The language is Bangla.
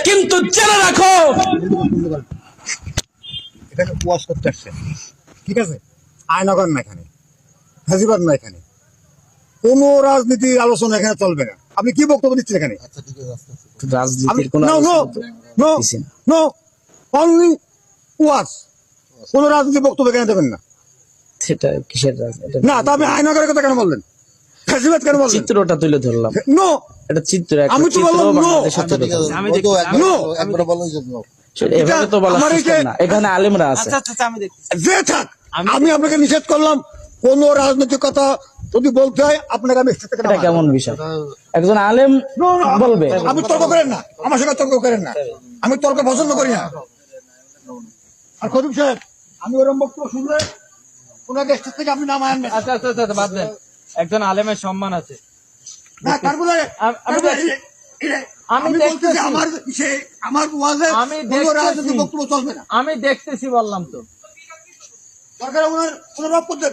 কিন্তু জেনে রাখো এখানে ওয়াজ করতে আসছে, ঠিক আছে? আয়নাগর না এখানে, হাজিবাদ না এখানে, কোন রাজনীতির আলোচনা এখানে চলবে না। আপনি কি বক্তব্য দিচ্ছেন এখানে? রাজনীতির কোন নো অনলি ওয়াজ, কোন রাজনীতির বক্তব্য এখানে দেবেন না। সেটা কিসের রাজনীতি না, তা আপনি আয়নাগরের কথা কেন বললেন? হাজিবাদ কেন বললেন? চিত্রটা তুলে ধরলাম। নো, এটা চিত্র, আমি তো বললাম নো, নো, এভাবে তো বলা সিস্টেম না। এখানে আলেমরা আছে। যে থাক, আমি আপনাকে নিষেধ করলাম কোন রাজনৈতিক কথা যদি বলতে হয় আপনাকে আমি স্টেজ থেকে এটা কেমন বিষয়? একজন আলেম বলবে। আপনি তর্ক করেন না, আমার সঙ্গে তর্ক করেন না, আমি তর্ক পছন্দ করি না। আর খতিব সাহেব, আমি ওরকম বক্তব্য শুনলে ওনাকে স্টেজ থেকে আপনি নামায় আনবেন। আচ্ছা আচ্ছা আচ্ছা, বাদ দেন। একজন আলেমের সম্মান আছে। না, তারপরে আমি আমি বলতেছি দেখতেছি, আমার ওয়াজে আমি কোনো রাজনৈতিক দেখতেছি, বক্তব্য চলবে না। আমি দেখতেছি বললাম তো। দরকার ওনার রব করতে